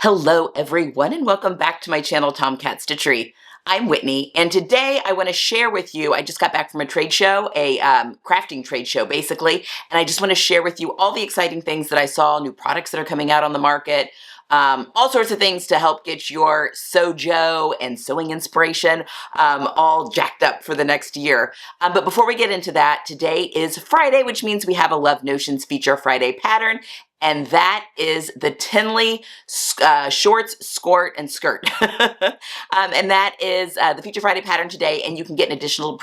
Hello everyone and welcome back to my channel Tomcat Stitchery. I'm Whitney and today I want to share with you, I just got back from a trade show, a crafting trade show basically, and I just want to share with you all the exciting things that I saw, new products that are coming out on the market, all sorts of things to help get your sojo and sewing inspiration all jacked up for the next year. But before we get into that, today is Friday, which means we have a Love Notions Feature Friday pattern. And that is the Tinley shorts, skirt, and skirt. And that is the Feature Friday pattern today, and you can get an additional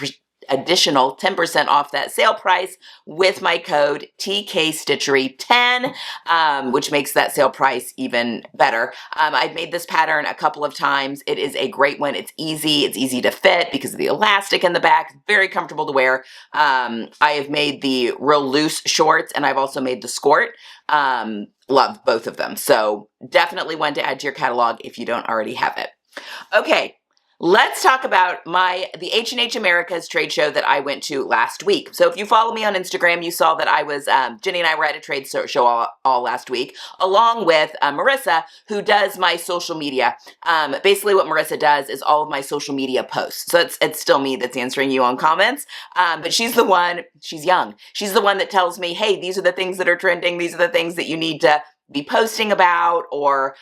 10% off that sale price with my code TKStitchery10, which makes that sale price even better. I've made this pattern a couple of times. It is a great one. It's easy to fit because of the elastic in the back. Very comfortable to wear. I have made the real loose shorts, and I've also made the skirt. Love both of them. So definitely one to add to your catalog if you don't already have it. Okay. Let's talk about the H&H Americas trade show that I went to last week. So if you follow me on Instagram, you saw that I was, Jenny and I were at a trade show all last week, along with Marissa, who does my social media. Basically what Marissa does is all of my social media posts. So it's still me that's answering you on comments, but she's the one, she's young. She's the one that tells me, hey, these are the things that are trending. These are the things that you need to be posting about, or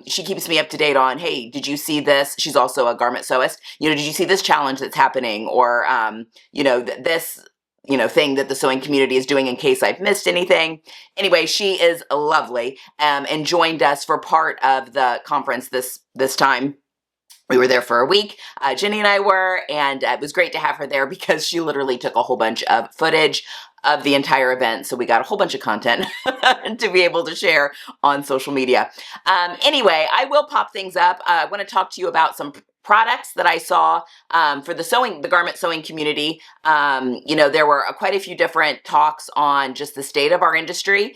she keeps me up to date on, hey, did you see this? She's also a garment sewist. Did you see this challenge that's happening? Or, this, thing that the sewing community is doing in case I've missed anything. Anyway, she is lovely and joined us for part of the conference this time. We were there for a week, Jenny and I were, and it was great to have her there because she literally took a whole bunch of footage of the entire event, so we got a whole bunch of content to be able to share on social media. Anyway, I will pop things up. I want to talk to you about some products that I saw for the garment sewing community. There were quite a few different talks on just the state of our industry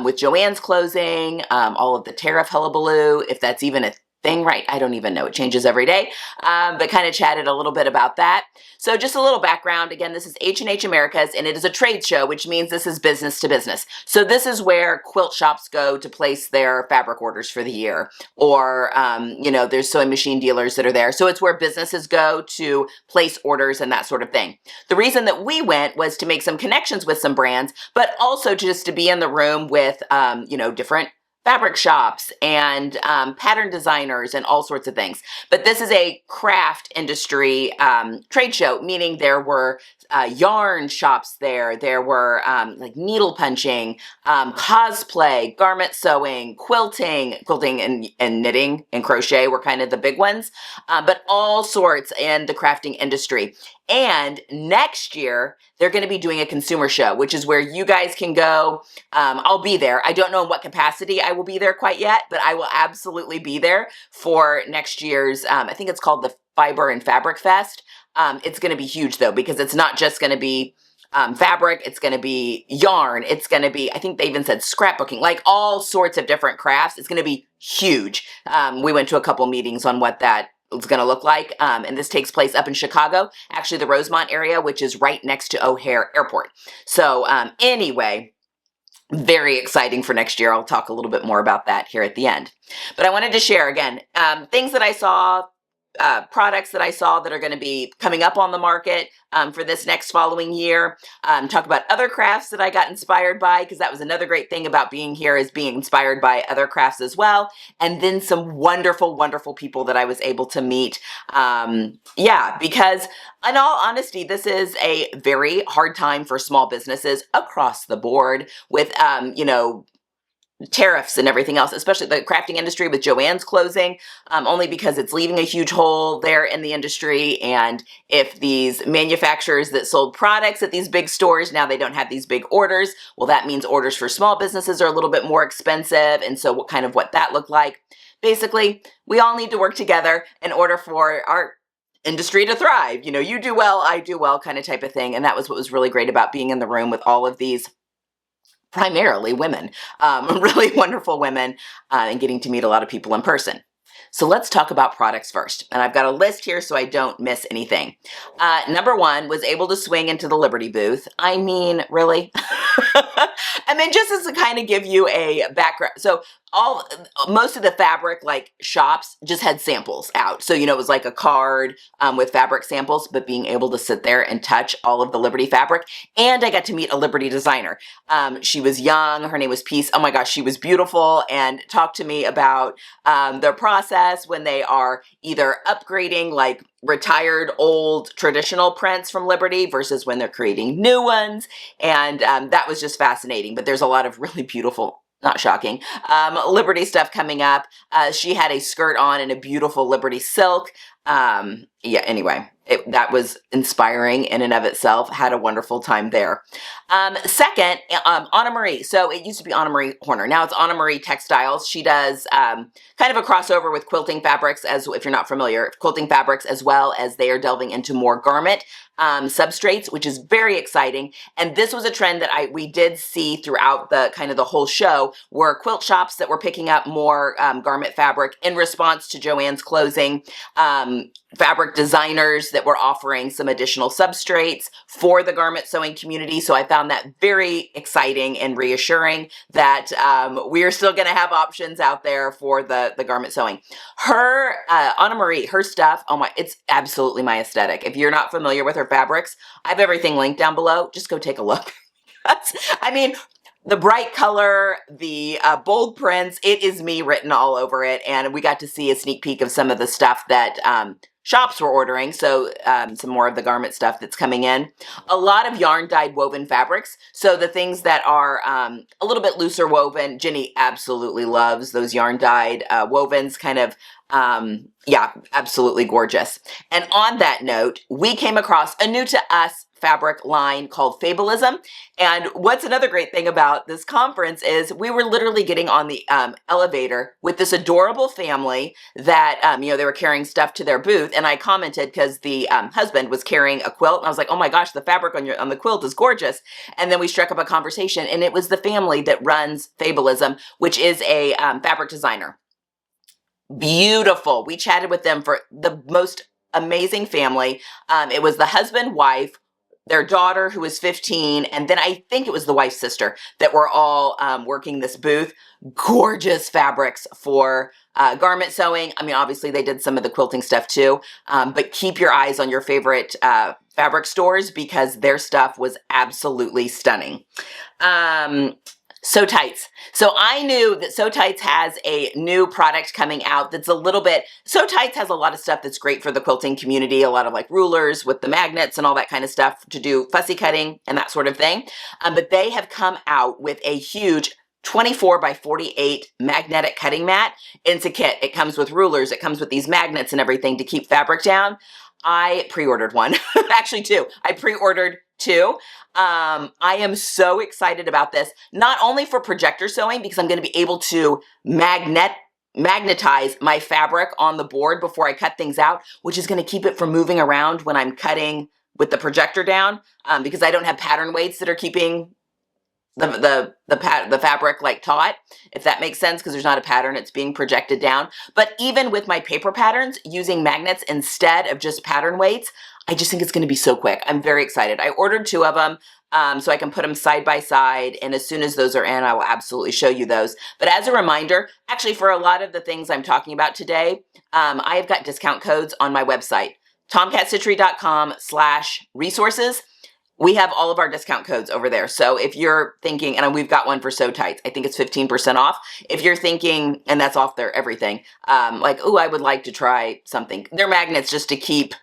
with Joann's closing, all of the tariff hullabaloo, if that's even a thing, right? I don't even know. It changes every day, but kind of chatted a little bit about that. So just a little background. Again, this is H&H Americas, and it is a trade show, which means this is business to business. So this is where quilt shops go to place their fabric orders for the year, or, there's sewing machine dealers that are there. So it's where businesses go to place orders and that sort of thing. The reason that we went was to make some connections with some brands, but also just to be in the room with, different fabric shops and pattern designers and all sorts of things. But this is a craft industry trade show, meaning there were yarn shops there. There were like needle punching, cosplay, garment sewing, quilting and knitting and crochet were kind of the big ones, but all sorts in the crafting industry. And next year, they're going to be doing a consumer show, which is where you guys can go. I'll be there. I don't know in what capacity I will be there quite yet, but I will absolutely be there for next year's, I think it's called the Fiber and Fabric Fest. It's going to be huge, though, because it's not just going to be fabric. It's going to be yarn. It's going to be, I think they even said scrapbooking, like all sorts of different crafts. It's going to be huge. We went to a couple meetings on what that it's going to look like. And this takes place up in Chicago, actually the Rosemont area, which is right next to O'Hare Airport. So anyway, very exciting for next year. I'll talk a little bit more about that here at the end. But I wanted to share, again, things that I saw, products that I saw that are going to be coming up on the market for this next following year. Talk about other crafts that I got inspired by, because that was another great thing about being here, is being inspired by other crafts as well. And then some wonderful, wonderful people that I was able to meet. Because in all honesty, this is a very hard time for small businesses across the board with, tariffs and everything else, especially the crafting industry with Joann's closing, only because it's leaving a huge hole there in the industry. And if these manufacturers that sold products at these big stores, now they don't have these big orders, well, that means orders for small businesses are a little bit more expensive. And so what that looked like. Basically, we all need to work together in order for our industry to thrive. You do well, I do well, kind of type of thing. And that was what was really great about being in the room with all of these primarily women, really wonderful women, and getting to meet a lot of people in person. So let's talk about products first. And I've got a list here so I don't miss anything. Number one, was able to swing into the Liberty booth. I mean, really? And then just as to kind of give you a background. So most of the fabric like shops just had samples out. So, it was like a card with fabric samples, but being able to sit there and touch all of the Liberty fabric. And I got to meet a Liberty designer. She was young. Her name was Peace. Oh my gosh, she was beautiful, and talked to me about their process when they are either upgrading like retired old traditional prints from Liberty versus when they're creating new ones. And that was just fascinating. But there's a lot of really beautiful, not shocking, Liberty stuff coming up. She had a skirt on in a beautiful Liberty silk. Yeah, anyway, that was inspiring in and of itself. Had a wonderful time there. Second, Anna Marie. So it used to be Anna Marie Horner. Now it's Anna Marie Textiles. She does kind of a crossover with quilting fabrics, as if you're not familiar, quilting fabrics, as well as they are delving into more garment substrates, which is very exciting. And this was a trend that we did see throughout the kind of the whole show, were quilt shops that were picking up more garment fabric in response to Joann's closing, fabric designers that were offering some additional substrates for the garment sewing community. So I found that very exciting and reassuring that we are still going to have options out there for the garment sewing. Her, Anna Marie, her stuff, oh my, it's absolutely my aesthetic. If you're not familiar with her fabrics, I have everything linked down below. Just go take a look. I mean, the bright color, the bold prints, it is me written all over it. And we got to see a sneak peek of some of the stuff that shops were ordering. So some more of the garment stuff that's coming in. A lot of yarn dyed woven fabrics. So the things that are a little bit looser woven, Jenny absolutely loves those yarn dyed wovens, kind of, yeah, absolutely gorgeous. And on that note, we came across a new to us fabric line called Fabulism. And what's another great thing about this conference is we were literally getting on the elevator with this adorable family that, they were carrying stuff to their booth. And I commented because the husband was carrying a quilt. And I was like, oh my gosh, the fabric on the quilt is gorgeous. And then we struck up a conversation, and it was the family that runs Fabulism, which is a fabric designer. Beautiful. We chatted with them for the most amazing family. It was the husband, wife, their daughter who was 15, and then I think it was the wife's sister that were all working this booth. Gorgeous fabrics for garment sewing. I mean, obviously they did some of the quilting stuff too, but keep your eyes on your favorite fabric stores because their stuff was absolutely stunning. Sew Tights. So I knew that Sew Tights has a new product coming out that's a little bit, Sew Tights has a lot of stuff that's great for the quilting community, a lot of like rulers with the magnets and all that kind of stuff to do fussy cutting and that sort of thing. But they have come out with a huge 24 by 48 magnetic cutting mat. It's a kit. It comes with rulers. It comes with these magnets and everything to keep fabric down. I pre-ordered one, actually two. I pre-ordered two. I am so excited about this, not only for projector sewing, because I'm going to be able to magnetize my fabric on the board before I cut things out, which is going to keep it from moving around when I'm cutting with the projector down, because I don't have pattern weights that are keeping the fabric like taut, if that makes sense, because there's not a pattern, it's being projected down. But even with my paper patterns, using magnets instead of just pattern weights, I just think it's going to be so quick. I'm very excited. I ordered two of them so I can put them side by side, and as soon as those are in, I will absolutely show you those. But as a reminder, actually for a lot of the things I'm talking about today, I have got discount codes on my website, tomcatstitchery.com/resources. We have all of our discount codes over there. So if you're thinking, and we've got one for Sew Tights, I think it's 15% off. If you're thinking, and that's off their everything, like, oh, I would like to try something. They're magnets just to keep,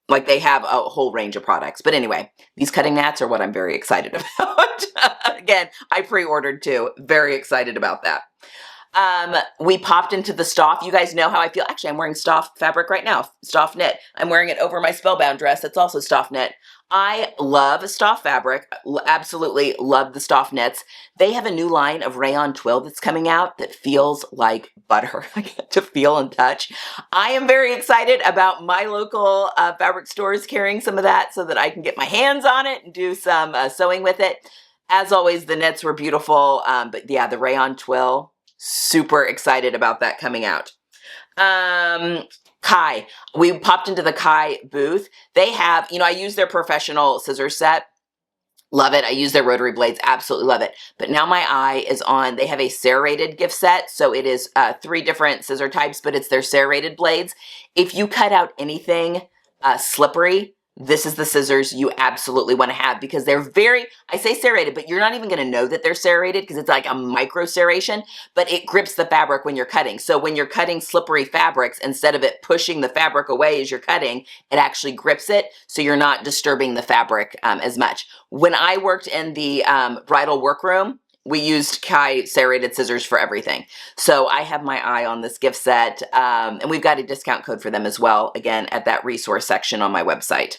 like they have a whole range of products. But anyway, these cutting mats are what I'm very excited about. Again, I pre-ordered two. Very excited about that. We popped into the Stoff. You guys know how I feel. Actually, I'm wearing Stoff fabric right now. Stoff knit. I'm wearing it over my Spellbound dress. It's also Stoff knit. I love Stoff fabric. Absolutely love the Stoff knits. They have a new line of rayon twill that's coming out that feels like butter. I get to feel and touch. I am very excited about my local fabric stores carrying some of that so that I can get my hands on it and do some sewing with it. As always, the knits were beautiful. But yeah, the rayon twill, super excited about that coming out. Kai. We popped into the Kai booth. They have, I use their professional scissor set. Love it. I use their rotary blades. Absolutely love it. But now my eye is on, they have a serrated gift set. So it is 3 different scissor types, but it's their serrated blades. If you cut out anything slippery, this is the scissors you absolutely want to have, because they're very, I say serrated, but you're not even going to know that they're serrated because it's like a micro serration, but it grips the fabric when you're cutting. So when you're cutting slippery fabrics, instead of it pushing the fabric away as you're cutting, it actually grips it, so you're not disturbing the fabric as much. When I worked in the bridal workroom, we used Kai serrated scissors for everything. So I have my eye on this gift set, and we've got a discount code for them as well, again, at that resource section on my website.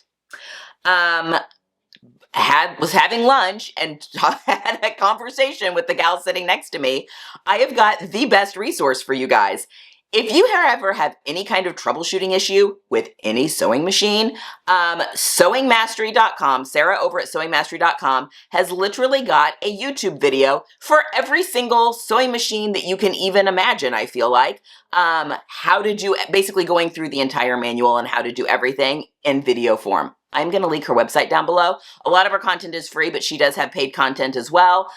Was having lunch and had a conversation with the gal sitting next to me. I have got the best resource for you guys. If you ever have any kind of troubleshooting issue with any sewing machine, sewingmastery.com, Sarah over at sewingmastery.com has literally got a YouTube video for every single sewing machine that you can even imagine, I feel like. How to do, basically going through the entire manual and how to do everything in video form. I'm going to link her website down below. A lot of her content is free, but she does have paid content as well.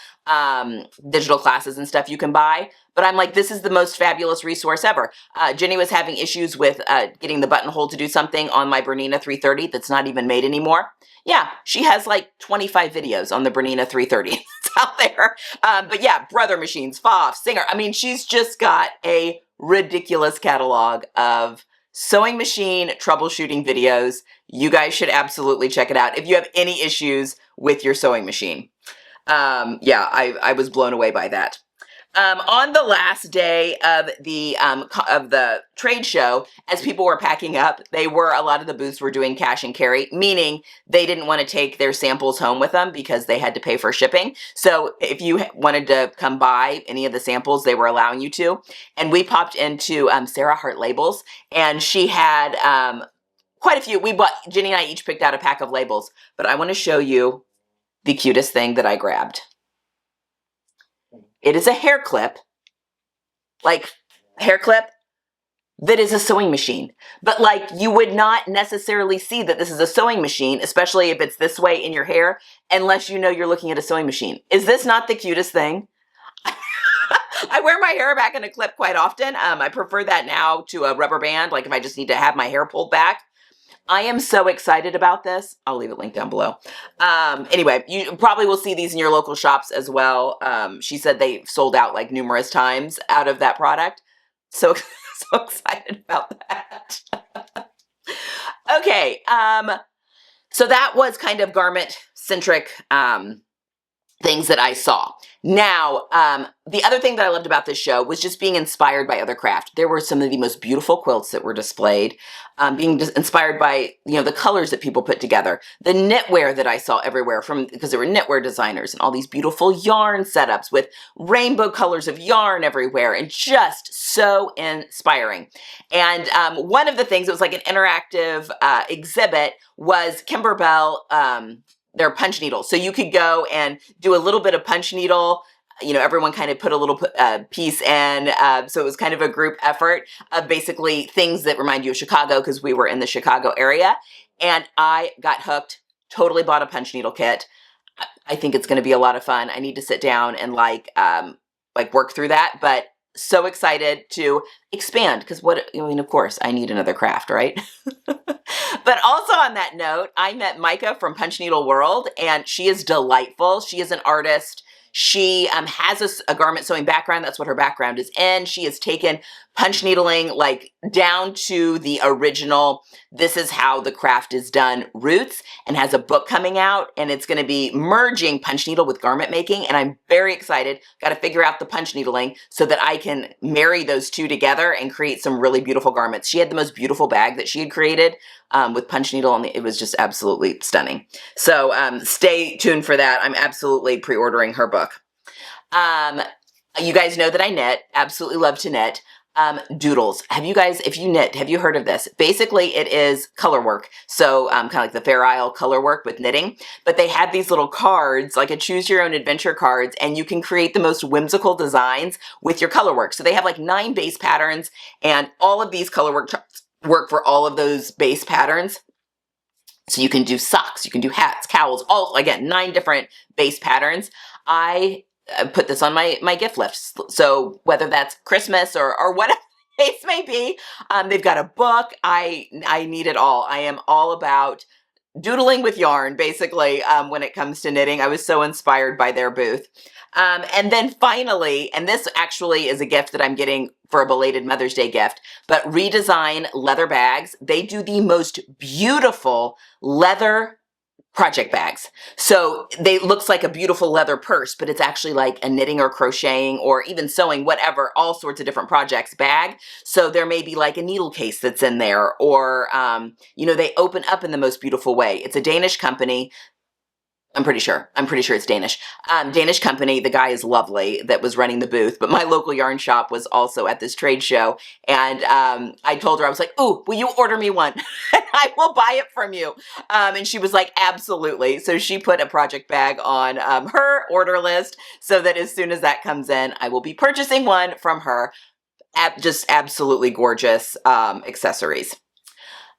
Digital classes and stuff you can buy. But I'm like, this is the most fabulous resource ever. Jenny was having issues with getting the buttonhole to do something on my Bernina 330 that's not even made anymore. Yeah, she has like 25 videos on the Bernina 330 that's out there. But yeah, Brother Machines, Pfaff, Singer. I mean, she's just got a ridiculous catalog of sewing machine troubleshooting videos. You guys should absolutely check it out if you have any issues with your sewing machine. Yeah, I was blown away by that. On the last day of the trade show, as people were packing up, a lot of the booths were doing cash and carry, meaning they didn't want to take their samples home with them because they had to pay for shipping. So if you wanted to come buy any of the samples, they were allowing you to. And we popped into Sarah Hart Labels, and she had quite a few. Jenny and I each picked out a pack of labels, but I want to show you the cutest thing that I grabbed. It is a hair clip, like hair clip that is a sewing machine. But like, you would not necessarily see that this is a sewing machine, especially if it's this way in your hair, unless you know you're looking at a sewing machine. Is this not the cutest thing? I wear my hair back in a clip quite often. I prefer that now to a rubber band, like if I just need to have my hair pulled back. I am so excited about this. I'll leave it linked down below. Anyway, you probably will see these in your local shops as well. She said they sold out like numerous times out of that product. So, so excited about that. Okay, so that was kind of garment-centric things that I saw. Now, the other thing that I loved about this show was just being inspired by other craft. There were some of the most beautiful quilts that were displayed, being inspired by, the colors that people put together. The knitwear that I saw everywhere because there were knitwear designers and all these beautiful yarn setups with rainbow colors of yarn everywhere, and just so inspiring. And one of the things, it was like an interactive exhibit, was Kimberbell, their punch needles. So you could go and do a little bit of punch needle. Everyone kind of put a little piece in. So it was kind of a group effort of basically things that remind you of Chicago, because we were in the Chicago area. And I got hooked, totally bought a punch needle kit. I think it's going to be a lot of fun. I need to sit down and work through that, but so excited to expand, because of course I need another craft, right? But also on that note, I met Micah from Punch Needle World, and she is delightful. She is an artist. She has a garment sewing background. That's what her background is in. She has taken punch needling down to the original, this is how the craft is done roots, and has a book coming out, and it's going to be merging punch needle with garment making, and I'm very excited. Got to figure out the punch needling so that I can marry those two together and create some really beautiful garments. She had the most beautiful bag that she had created with punch needle, and it was just absolutely stunning. So stay tuned for that. I'm absolutely pre-ordering her book. You guys know that I knit. Absolutely love to knit. Doodles. If you knit, have you heard of this? Basically, it is color work. So kind of like the Fair Isle color work with knitting. But they have these little cards, like a choose your own adventure cards, and you can create the most whimsical designs with your color work. So they have 9 base patterns, and all of these color work for all of those base patterns. So you can do socks, you can do hats, cowls, all, again, 9 different base patterns. I put this on my gift list. So whether that's Christmas or whatever the case may be, they've got a book. I need it all. I am all about doodling with yarn, basically, when it comes to knitting. I was so inspired by their booth. And then finally, and this actually is a gift that I'm getting for a belated Mother's Day gift, but Redesign leather bags. They do the most beautiful leather project bags. So they looks like a beautiful leather purse, but it's actually like a knitting or crocheting or even sewing, whatever, all sorts of different projects bag. So there may be like a needle case that's in there, or, they open up in the most beautiful way. It's a Danish company. I'm pretty sure it's Danish. Danish company. The guy is lovely that was running the booth, but my local yarn shop was also at this trade show. And I told her, I was like, ooh, will you order me one? And I will buy it from you. And she was like, absolutely. So she put a project bag on her order list so that as soon as that comes in, I will be purchasing one from her. Just absolutely gorgeous accessories.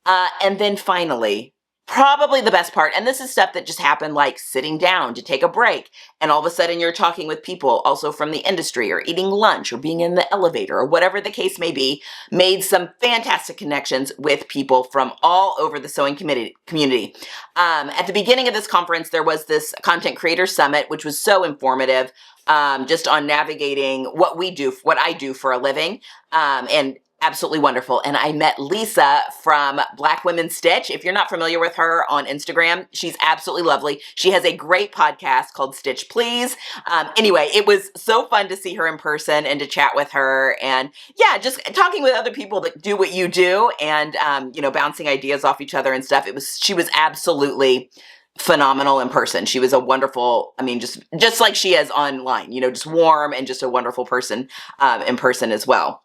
And then finally, probably the best part, and this is stuff that just happened like sitting down to take a break, and all of a sudden you're talking with people also from the industry, or eating lunch, or being in the elevator, or whatever the case may be, made some fantastic connections with people from all over the sewing community. At the beginning of this conference, there was this Content Creator Summit, which was so informative, just on navigating what I do for a living, and absolutely wonderful. And I met Lisa from Black Women Stitch. If you're not familiar with her on Instagram, she's absolutely lovely. She has a great podcast called Stitch Please. Anyway, it was so fun to see her in person and to chat with her. And yeah, just talking with other people that do what you do, and, bouncing ideas off each other and stuff. She was absolutely phenomenal in person. She was a wonderful, just like she is online, just warm and just a wonderful person in person as well.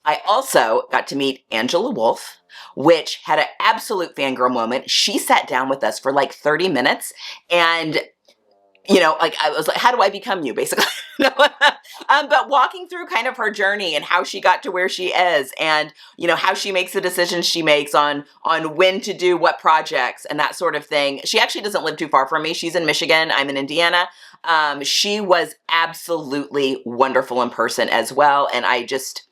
I also got to meet Angela Wolf, which had an absolute fangirl moment. She sat down with us for like 30 minutes, and I was like, how do I become you, basically? But walking through kind of her journey and how she got to where she is, and, how she makes the decisions she makes on when to do what projects and that sort of thing. She actually doesn't live too far from me. She's in Michigan. I'm in Indiana. She was absolutely wonderful in person as well. And I just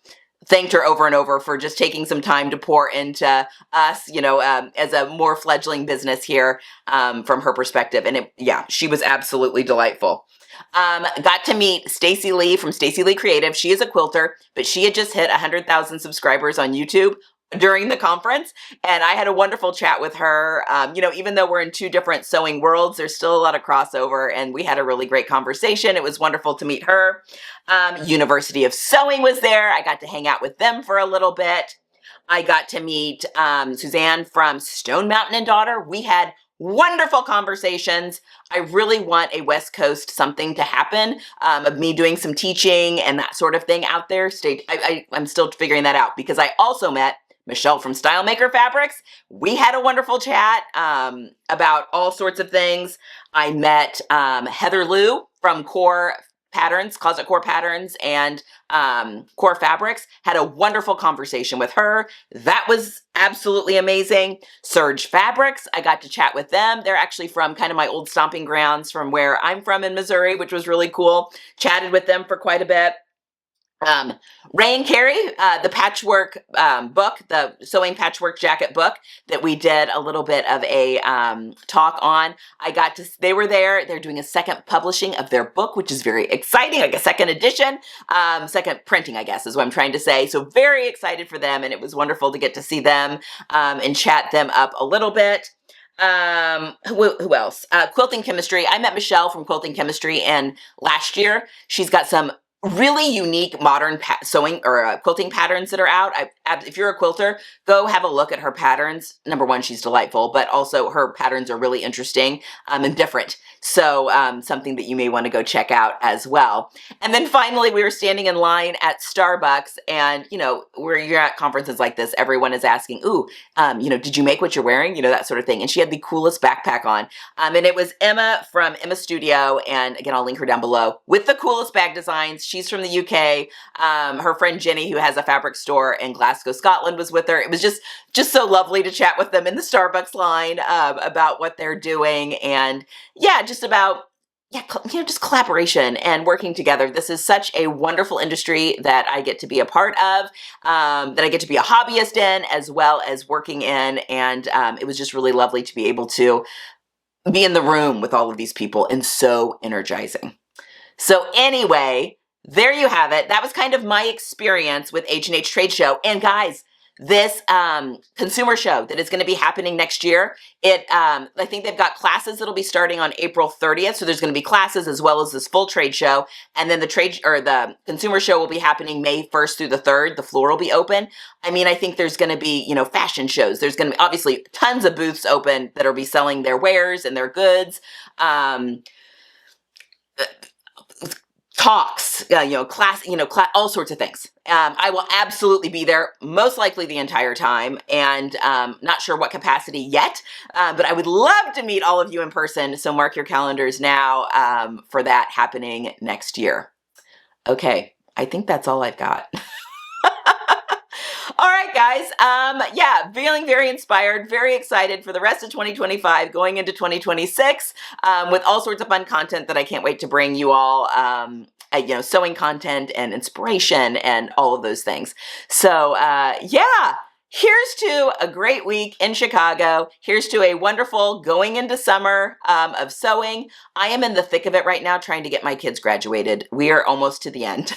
thanked her over and over for just taking some time to pour into us, as a more fledgling business here, from her perspective. And she was absolutely delightful. Got to meet Stacey Lee from Stacey Lee Creative. She is a quilter, but she had just hit 100,000 subscribers on YouTube during the conference, and I had a wonderful chat with her. Even though we're in 2 different sewing worlds, there's still a lot of crossover, and we had a really great conversation. It was wonderful to meet her. University of Sewing was there. I got to hang out with them for a little bit. I got to meet Suzanne from Stone Mountain and Daughter. We had wonderful conversations. I really want a West Coast something to happen, of me doing some teaching and that sort of thing out there. I'm still figuring that out, because I also met Michelle from Style Maker Fabrics. We had a wonderful chat about all sorts of things. I met Heather Liu from Core Patterns, Closet Core Patterns, and Core Fabrics. Had a wonderful conversation with her. That was absolutely amazing. Surge Fabrics, I got to chat with them. They're actually from kind of my old stomping grounds from where I'm from in Missouri, which was really cool. Chatted with them for quite a bit. Ray and Carrie, the patchwork book, the sewing patchwork jacket book that we did a little bit of a talk on. They were there. They're doing a second publishing of their book, which is very exciting, like a second edition, second printing, I guess is what I'm trying to say. So very excited for them, and it was wonderful to get to see them and chat them up a little bit. Who else? Quilting Chemistry. I met Michelle from Quilting Chemistry, and last year she's got some really unique modern sewing or quilting patterns that are out. If you're a quilter, go have a look at her patterns. Number one, she's delightful, but also her patterns are really interesting and different. So something that you may want to go check out as well. And then finally, we were standing in line at Starbucks, and where you're at conferences like this, everyone is asking, ooh, did you make what you're wearing? That sort of thing. And she had the coolest backpack on. And it was Emma from Emma Studio. And again, I'll link her down below with the coolest bag designs. She's from the UK. Her friend Jenny, who has a fabric store in Glasgow, Scotland, was with her. It was just so lovely to chat with them in the Starbucks line about what they're doing, and yeah, just about just collaboration and working together. This is such a wonderful industry that I get to be a part of, that I get to be a hobbyist in, as well as working in, and it was just really lovely to be able to be in the room with all of these people, and so energizing. So anyway, there you have it. That was kind of my experience with H&H Trade Show. And guys, this consumer show that is going to be happening next year, I think they've got classes that'll be starting on April 30th. So there's going to be classes as well as this full trade show. And then the consumer show will be happening May 1st through the 3rd. The floor will be open. I mean, I think there's going to be, fashion shows. There's going to be obviously tons of booths open that will be selling their wares and their goods. Talks, class, all sorts of things. I will absolutely be there, most likely the entire time, and not sure what capacity yet, but I would love to meet all of you in person, so mark your calendars now for that happening next year. Okay, I think that's all I've got. All right, guys. Feeling very inspired, very excited for the rest of 2025, going into 2026, with all sorts of fun content that I can't wait to bring you all. Sewing content and inspiration and all of those things. So, here's to a great week in Chicago. Here's to a wonderful going into summer of sewing. I am in the thick of it right now, trying to get my kids graduated. We are almost to the end.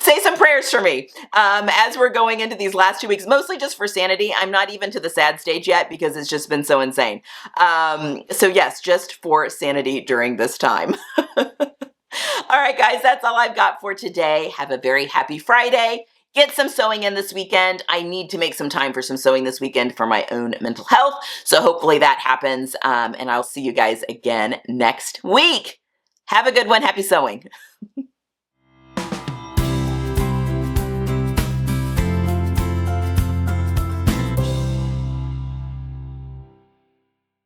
Say some prayers for me as we're going into these last 2 weeks, mostly just for sanity. I'm not even to the sad stage yet because it's just been so insane. So yes, just for sanity during this time. All right, guys, that's all I've got for today. Have a very happy Friday. Get some sewing in this weekend. I need to make some time for some sewing this weekend for my own mental health. So hopefully that happens. And I'll see you guys again next week. Have a good one. Happy sewing.